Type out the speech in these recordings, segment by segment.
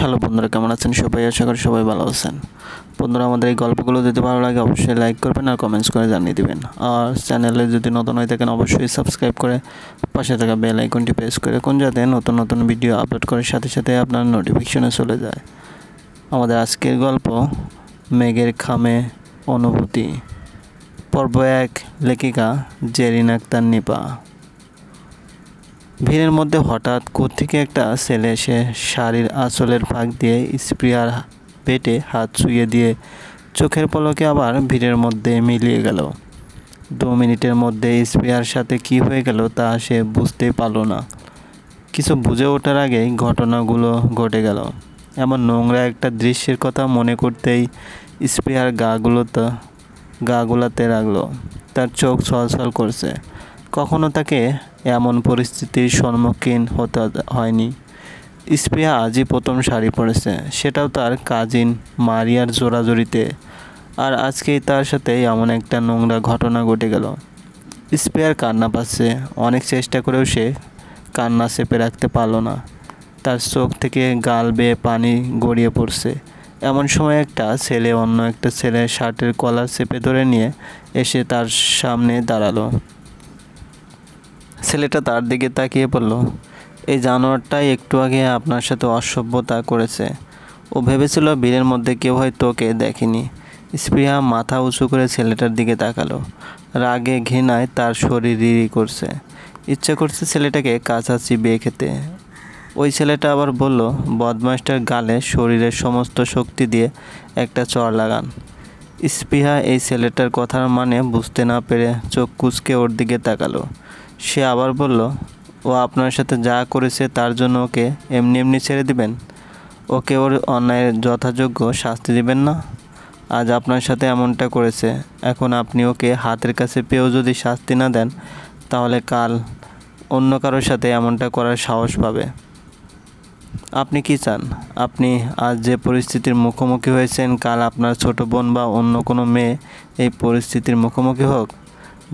Hello বন্ধুরা, কেমন আছেন সবাই? আশা করি সবাই ভালো আছেন। বন্ধুরা, আমাদের এই গল্পগুলো যদি ভালো লাগে অবশ্যই লাইক করবেন আর কমেন্টস করে জানিয়ে দিবেন। আর চ্যানেলে যদি নতুন হয়ে থাকেন অবশ্যই সাবস্ক্রাইব করে পাশে থাকা বেল আইকনটি প্রেস করে কোন যাতে নতুন নতুন ভিডিও আপলোড করার সাথে সাথে আপনার নোটিফিকেশনে চলে যায়। আমাদের আজকের গল্প মেঘের খামে অনুভূতি, পর্ব 1, লেখিকা জেরিন আক্তার নিপা। ভিড়ের মধ্যে হঠাৎ কোত্থেকে একটা ছেলে এসে শাড়ির আঁচলের ফাঁক দিয়ে স্প্রিয়ার পেটে হাত ছুঁয়ে দিয়ে চোখের পলকে আবার ভিড়ের মধ্যে মিলিয়ে গেল। 2 মিনিটের মধ্যে স্প্রিয়ার সাথে কি হয়ে গেল তা সে বুঝতেই পারল না। কিছু বুঝে ওঠার আগেই ঘটনাগুলো ঘটে গেল। এমন নোংরা একটা দৃশ্যের কথা মনে করতেই স্প্রিয়ার গা গুলাতে লাগলো। তার চোখ ছলছল করছে। কখনো তাকে এমন পরিস্থিতির সম্মুখীন হতে হয়নি। স্প্রিয়া আজই প্রথম শাড়ি পরেছে, সেটাও তার কাজিন মারিয়ার জোড়াজড়িতে। আর আজকেই তার সাথে এমন একটা নোংরা ঘটনা ঘটে গেল। স্প্রিয়ার কান্না পাচ্ছে। অনেক চেষ্টা করেও সে কান্না চেপে রাখতে পারল না। তার চোখ থেকে গাল বেয়ে পানি গড়িয়ে পড়ছে। এমন সময় একটা ছেলে অন্য একটা ছেলের শার্টের কলার চেপে ধরে নিয়ে এসে তার সামনে দাঁড়ালো। ছেলেটা তার দিকে তাকিয়ে বলল, এই জানোয়ারটাই একটু আগে আপনার সাথে অসভ্যতা করেছে। ও ভেবেছিল ভিড়ের মধ্যে কেউ হয়তো ওকে দেখেনি। স্প্রিয়া মাথা উঁচু করে ছেলেটার দিকে তাকালো। রাগে ঘৃণায় তার শরীর রিরি করছে। ইচ্ছে করছে ছেলেটাকে কাঁচা চিবিয়ে খেতে। ওই ছেলেটা আবার বলল, বদমাইশটার গালে শরীরের সমস্ত শক্তি দিয়ে একটা চড় লাগান। স্পৃহা এই ছেলেটার কথার মানে বুঝতে না পেরে চোখ কুঁচকে ওর দিকে তাকালো। সে আবার বলল, ও আপনার সাথে যা করেছে তার জন্য ওকে এমনি এমনি ছেড়ে দিবেন? ওকে ওর অন্যায়ের যথাযোগ্য শাস্তি দিবেন না? আজ আপনার সাথে এমনটা করেছে, এখন আপনি ওকে হাতের কাছে পেয়েও যদি শাস্তি না দেন তাহলে কাল অন্য কারোর সাথে এমনটা করার সাহস পাবে। আপনি কি চান? আপনি আজ যে পরিস্থিতির মুখোমুখি হয়েছেন কাল আপনার ছোট বোন বা অন্য কোনো মেয়ে এই পরিস্থিতির মুখোমুখি হোক?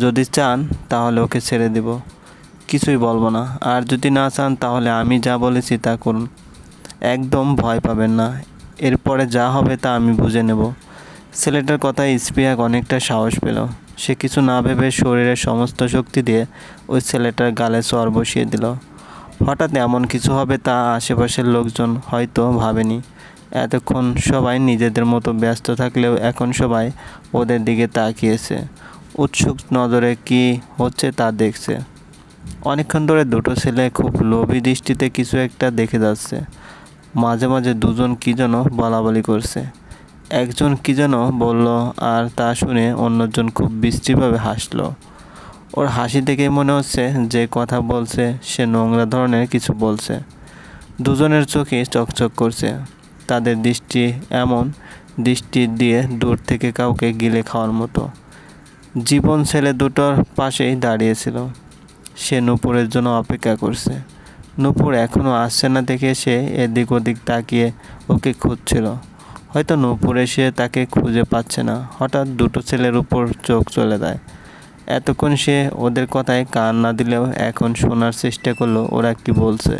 যদি চান তাহলে ওকে ছেড়ে দেব, কিছুই বলবো না। আর যদি না চান তাহলে আমি যা বলেছি তা করুন। একদম ভয় পাবেন না, এরপরে যা হবে তা আমি বুঝে নেব। ছেলেটার কথায় স্পৃহা অনেকটা সাহস পেল। সে কিছু না ভেবে শরীরের সমস্ত শক্তি দিয়ে ওই ছেলেটার গালে চড় বসিয়ে দিল। হঠাৎ এমন কিছু হবে তা আশেপাশের লোকজন হয়তো ভাবেনি। এতক্ষণ সবাই নিজেদের মতো ব্যস্ত থাকলেও এখন সবাই ওদের দিকে তাকিয়েছে, উৎসুক নজরে কি হচ্ছে তা দেখছে। অনেকক্ষণ ধরে দুটো ছেলে খুব লোভী দৃষ্টিতে কিছু একটা দেখে যাচ্ছে। মাঝে মাঝে দুজন কী যেন বলাবলি করছে। একজন কী যেন বলল, আর তা শুনে অন্যজন খুব বিশ্রীভাবে হাসলো। ওর হাসি দেখে মনে হচ্ছে যে কথা বলছে সে নোংরা ধরনের কিছু বলছে। দুজনের চোখে চকচক করছে। তাদের দৃষ্টি এমন দৃষ্টি দিয়ে দূর থেকে কাউকে গিলে খাওয়ার মতো। জীবন ছেলে দুটোর পাশেই দাঁড়িয়েছিল। সে নূপুরের জন্য অপেক্ষা করছে। নূপুর এখনও আসছে না দেখে সে এদিক ওদিক তাকিয়ে ওকে খুঁজছিল। হয়তো নূপুর এসে তাকে খুঁজে পাচ্ছে না। হঠাৎ দুটো ছেলের উপর চোখ চলে যায়। এতক্ষণ সে ওদের কথায় কান না দিলেও এখন শোনার চেষ্টা করলো ওরা কি বলছে।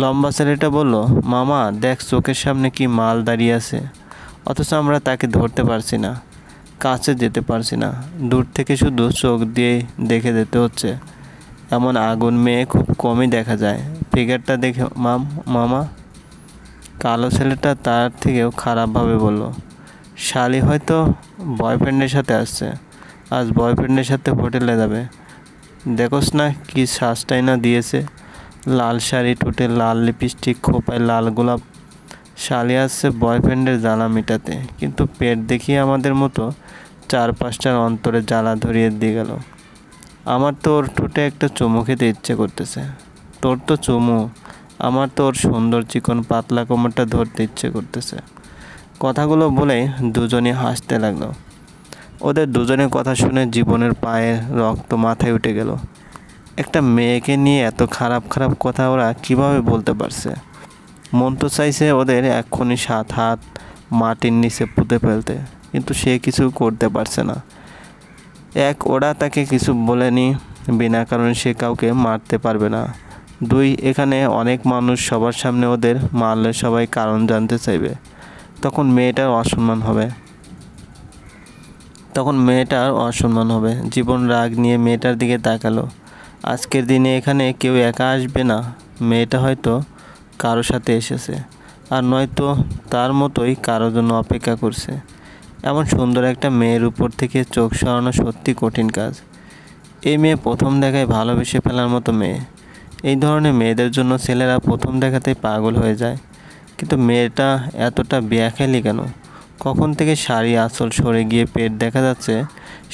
লম্বা ছেলেটা বলল, মামা দেখ, চোখের সামনে কি মাল দাঁড়িয়ে আছে, অথচ আমরা তাকে ধরতে পারছি না, কাছে যেতে পারছি না, দূর থেকে শুধু চোখ দিয়ে দেখে যেতে হচ্ছে। এমন আগুন মেয়ে খুব কমই দেখা যায়। ফিগারটা দেখে মামা। কালো ছেলেটা তার থেকেও খারাপভাবে বলল, শালি হয়তো বয়ফ্রেন্ডের সাথে আসছে, আজ বয়ফ্রেন্ডের সাথে হোটেলে যাবে। দেখোস না কি সাজটাই না দিয়েছে, লাল শাড়ি, ঠোঁটে লাল লিপস্টিক, খোপায় লাল গোলাপ। শালি আসছে বয়ফ্রেন্ডের জ্বালা মেটাতে, কিন্তু পেট দেখিয়ে আমাদের মতো 4-5টার অন্তরে জ্বালা ধরিয়ে দিয়ে গেল। আমার তো ওর ঠোঁটে একটা চুমু খেতে ইচ্ছে করতেছে। তোর তো চুমু, আমার তো ওর সুন্দর চিকন পাতলা কোমরটা ধরতে ইচ্ছে করতেছে। কথাগুলো বলেই দুজনই হাসতে লাগলো। ওদের দুজনের কথা শুনে জীবনের পায়ের রক্ত মাথায় উঠে গেল। একটা মেয়েকে নিয়ে এত খারাপ খারাপ কথা ওরা কিভাবে বলতে পারছে? মন তো চাইছে ওদের এক্ষুনি 7 হাত মাটির নিচে পুঁতে ফেলতে, কিন্তু সে কিছু করতে পারছে না। ওরা তাকে কিছু বলেনি, বিনা কারণে সে কাউকে মারতে পারবে না। 2, এখানে অনেক মানুষ সবার সামনে ওদের মারলে সবাই কারণ জানতে চাইবে, তখন মেয়েটার অসম্মান হবে। জীবন রাগ নিয়ে মেয়েটার দিকে তাকালো। আজকের দিনে এখানে কেউ একা আসবে না, মেয়েটা হয়তো কারো সাথে এসেছে, আর নয়তো তার মতোই কারোর জন্য অপেক্ষা করছে। এমন সুন্দর একটা মেয়ের উপর থেকে চোখ সরানো সত্যি কঠিন কাজ। এই মেয়ে প্রথম দেখায় ভালোবেসে ফেলার মতো মেয়ে। এই ধরনের মেয়েদের জন্য ছেলেরা প্রথম দেখাতেই পাগল হয়ে যায়। কিন্তু মেয়েটা এতটা বেয়াখেয়ালি কেন? কখন থেকে শাড়ি আঁচল সরে গিয়ে পেট দেখা যাচ্ছে,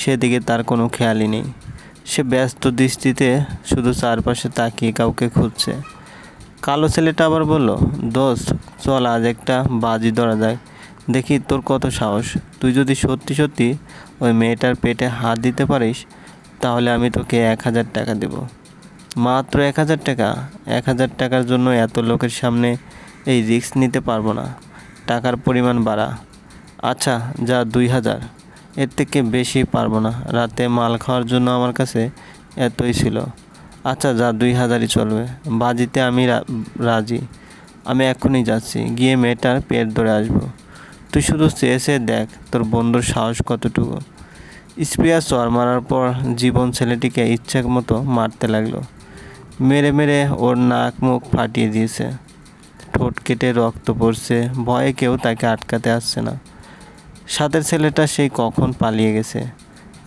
সেদিকে তার কোনো খেয়ালই নেই। সে ব্যস্ত দৃষ্টিতে শুধু চারপাশে তাকিয়ে কাউকে খুঁজছে। কালো ছেলেটা আবার বলল, দোস্ত চল আজ একটা বাজি ধরা যাক, দেখি তোর কত সাহস। তুই যদি সত্যি সত্যি ওই মেয়েটার পেটে হাত দিতে পারিস, তাহলে আমি তোকে 1000 টাকা দেব। মাত্র 1000 টাকা? 1000 টাকার জন্য এত লোকের সামনে এই রিস্ক নিতে পারবো না। টাকার পরিমাণ বাড়া। আচ্ছা যা 2000, এর থেকে বেশি পারবো না। রাতে মাল খাওয়ার জন্য আমার কাছে এতই ছিল। আচ্ছা যা 2000ই চলবে। বাজিতে আমি রাজি। আমি এখনই যাচ্ছি, গিয়ে মেয়েটার পেট ধরে আসবো। তুই শুধু চেয়ে দেখ তোর বন্ধুর সাহস কতটুকু। স্প্রিয়া চর মারার পর জীবন ছেলেটিকে ইচ্ছা মতো মারতে লাগলো। মেরে মেরে ওর নাক মুখ ফাটিয়ে দিয়েছে। ঠোঁট কেটে রক্ত পড়ছে। ভয়ে কেউ তাকে আটকাতে আসছে না। সাথের ছেলেটা সেই কখন পালিয়ে গেছে।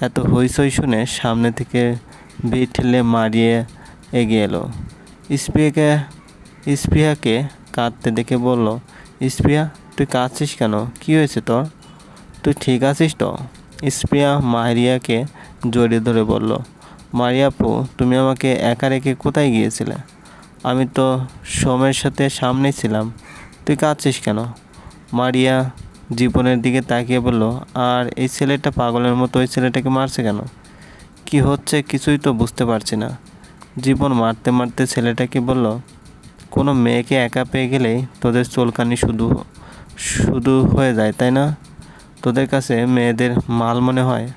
এত হইচই শুনে সামনে থেকে ভিড় ঠেলে মারিয়ে এগিয়ে এলো। স্পৃহাকে কাঁদতে দেখে বলল, স্পৃহা তুই কাঁদছিস কেন? কী হয়েছে তোর? তুই ঠিক আছিস তো? স্পৃহা মারিয়াকে জড়িয়ে ধরে বলল, মারিয়া আপু তুমি আমাকে একা রেখে কোথায় গিয়েছিলে? আমি তো সোমের সাথে সামনেই ছিলাম, তুই কাঁদছিস কেন? মারিয়া জীবনের দিকে তাকিয়ে বলল, আর এই ছেলেটা পাগলের মতো ওই ছেলেটাকে মারছে কেন? কি হচ্ছে কিছুই তো বুঝতে পারছি না। জীবন মারতে মারতে ছেলেটাকে বলল, কোনো মেয়েকে একা পেয়ে গেলেই তোদের চুলকানি শুধু শুধু হয়ে যায় তাই না? তোদের কাছে মেয়েদের মাল মনে হয়?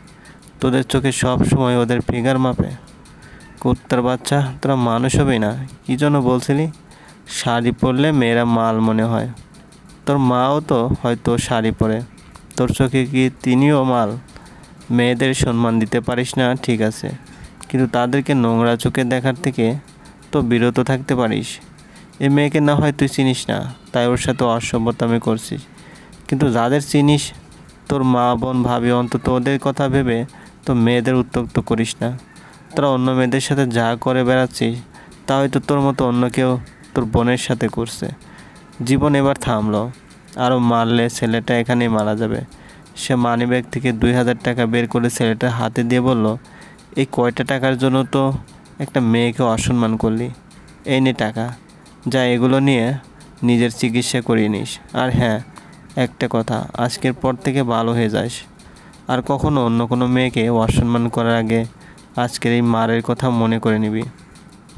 তোদের চোখে সব সময় ওদের ফিগার মাপে? কুত্তার বাচ্চা, তোরা মানুষ হবেই না। কী জন্য বলছিলি শাড়ি পরলে মেয়েরা মাল মনে হয়? তোর মাও তো হয়তো শাড়ি পরে, তোর চোখে কি তিনিও মাল? মেয়েদের সম্মান দিতে পারিস না ঠিক আছে, কিন্তু তাদেরকে নোংরা চোখে দেখার থেকে তো বিরত থাকতে পারিস। এ মেয়েকে না হয় তুই চিনিস না, তাই ওর সাথে অসভ্যতামি করছিস, কিন্তু যাদের চিনিস তোর মা বোন ভাবি, অন্তত ওদের কথা ভেবে তো মেয়েদের উত্ত্যক্ত করিস না। তোরা অন্য মেয়েদের সাথে যা করে বেড়াচ্ছিস তা হয়তো তোর মতো অন্য কেউ তোর বোনের সাথে করছে। জীবন এবার থামলো। আরও মারলে ছেলেটা এখানেই মারা যাবে। সে মানিব্যাগ থেকে 2000 টাকা বের করে ছেলেটার হাতে দিয়ে বলল, এই কয়টা টাকার জন্য তো একটা মেয়েকে অসম্মান করলি। এই নে টাকা, যা এগুলো নিয়ে নিজের চিকিৎসা করিয়ে নিস। আর হ্যাঁ, একটা কথা, আজকের পর থেকে ভালো হয়ে যাস। আর কখনো অন্য কোনো মেয়েকে অসম্মান করার আগে আজকের এই মারের কথা মনে করে নিবি।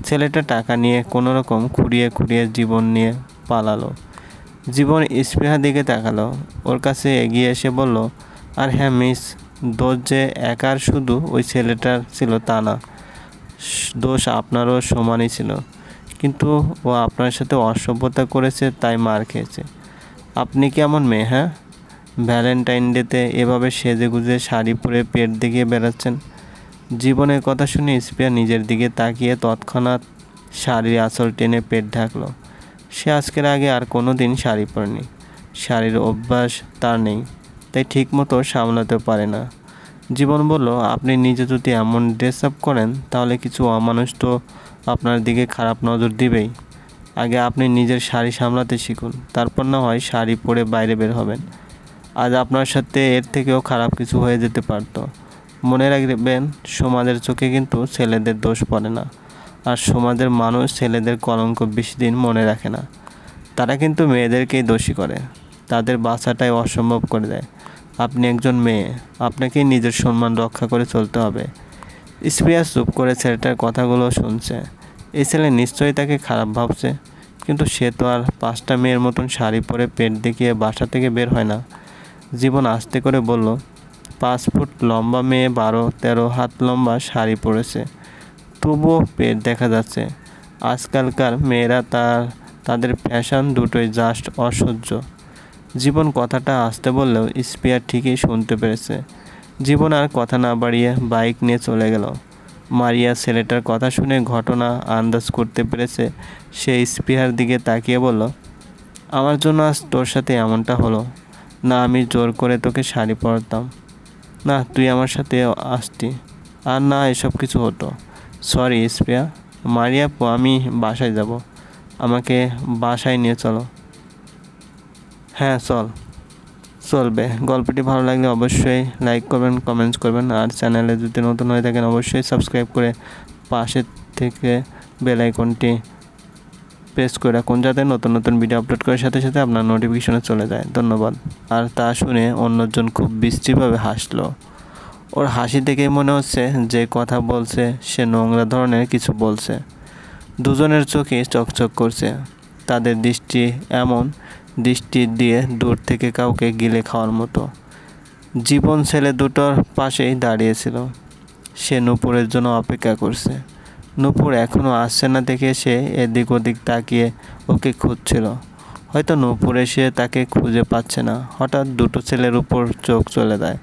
ছেলেটা টাকা নিয়ে কোনো রকম খুঁড়িয়ে খুঁড়িয়ে জীবন নিয়ে পালালো। জীবন স্পৃহার দিকে তাকালো, ওর কাছে এগিয়ে এসে বলল, আর হ্যাঁ মিস, দোষ যে একার শুধু ওই ছেলেটার ছিল তা না, দোষ আপনারও সমানই ছিল। কিন্তু ও আপনার সাথে অসভ্যতা করেছে তাই মার খেয়েছে। আপনি কেমন মেয়ে? হ্যাঁ, ভ্যালেন্টাইন ডেতে এভাবে সেজে গুজে শাড়ি পরে পেট দেখিয়ে বেড়াচ্ছেন। জীবনের কথা শুনে স্পৃহা নিজের দিকে তাকিয়ে তৎক্ষণাৎ শাড়ির আঁচল টেনে পেট ঢাকলো। সে আজকের আগে আর কোনো দিন শাড়ি পরেনি। শাড়ির অভ্যাস তার নেই, তাই ঠিকমতো সামলাতে পারে না। জীবন বলল, আপনি নিজে যদি এমন ড্রেস আপ করেন তাহলে কিছু অমানুষ তো আপনার দিকে খারাপ নজর দিবেই। আগে আপনি নিজের শাড়ি সামলাতে শিখুন, তারপর না হয় শাড়ি পরে বাইরে বের হবেন। আজ আপনার সাথে এর থেকেও খারাপ কিছু হয়ে যেতে পারতো। মনে রাখবেন, সমাজের চোখে কিন্তু ছেলেদের দোষ পড়ে না, আর সমাজের মানুষ ছেলেদের কলঙ্ক বেশি দিন মনে রাখে না। তারা কিন্তু মেয়েদেরকেই দোষী করে, তাদের বাঁচাটাই অসম্ভব করে দেয়। আপনি একজন মেয়ে, আপনাকেই নিজের সম্মান রক্ষা করে চলতে হবে। স্পৃহা চুপ করে ছেলেটার কথাগুলো শুনছে। এই ছেলে নিশ্চয়ই তাকে খারাপ ভাবছে, কিন্তু সে তো আর 5টা মেয়ের মতন শাড়ি পরে পেট দেখিয়ে বাসা থেকে বের হয় না। জীবন আস্তে করে বলল, 5 ফুট লম্বা মেয়ে 12-13 হাত লম্বা শাড়ি পরেছে, তবুও পেট দেখা যাচ্ছে। আজকালকার মেয়েরা তাদের ফ্যাশন দুটোই জাস্ট অসহ্য। জীবন কথাটা আসতে বললেও স্পিয়া ঠিকই শুনতে পেরেছে। জীবন আর কথা না বাড়িয়ে বাইক নিয়ে চলে গেল। মারিয়া ছেলেটার কথা শুনে ঘটনা আন্দাজ করতে পেরেছে। সে স্পিয়ার দিকে তাকিয়ে বলল, আমার জন্য আজ তোর সাথে এমনটা হলো না। আমি জোর করে তোকে শাড়ি পরাতাম না, তুই আমার সাথে আসতি, আর না এসব কিছু হতো। সরি স্পিয়া। মারিয়া, আমি বাসায় যাব, আমাকে বাসায় নিয়ে চলো। হ্যাঁ চলবে। গল্পটি ভালো লাগলে অবশ্যই লাইক করবেন, কমেন্টস করবেন, আর চ্যানেলে যদি নতুন হয়ে থাকেন অবশ্যই সাবস্ক্রাইব করে পাশে থেকে বেল আইকনটি প্রেস করে রাখুন, যাতে নতুন নতুন ভিডিও আপলোড করার সাথে সাথে আপনার নোটিফিকেশনে চলে যায়। ধন্যবাদ। আর তা শুনে অন্যজন খুব বিশ্রীভাবে হাসলো। ওর হাসি দেখে মনে হচ্ছে যে কথা বলছে সে নোংরা ধরনের কিছু বলছে। দুজনের চোখে চকচক করছে। তাদের দৃষ্টি এমন দৃষ্টি দিয়ে দূর থেকে কাউকে গিলে খাওয়ার মতো। জীবন ছেলে দুটোর পাশেই দাঁড়িয়েছিল। সে নূপুরের জন্য অপেক্ষা করছে। নূপুর এখনও আসছে না দেখে সে এদিক ওদিক তাকিয়ে ওকে খুঁজছিল। হয়তো নূপুর এসে তাকে খুঁজে পাচ্ছে না। হঠাৎ দুটো ছেলের উপর চোখ চলে যায়।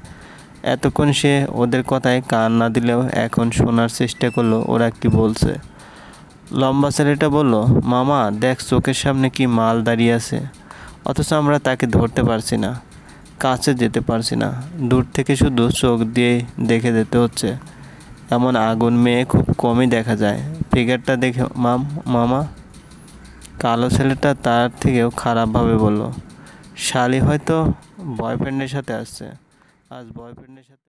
এতক্ষণ সে ওদের কথায় কান না দিলেও এখন শোনার চেষ্টা করলো ওরা কি বলছে। লম্বা ছেলেটা বলল, মামা দেখ, চোখের সামনে কি মাল দাঁড়িয়ে আছে, অথচ আমরা তাকে ধরতে পারছি না, কাছে যেতে পারছি না, দূর থেকে শুধু চোখ দিয়ে দেখে যেতে হচ্ছে। এমন আগুন মেয়ে খুব কমই দেখা যায়। ফিগারটা দেখে মামা। কালো ছেলেটা তার থেকেও খারাপভাবে বলল, শালি হয়তো বয়ফ্রেন্ডের সাথে আসছে, আজ বয়ফ্রেন্ডের সাথে।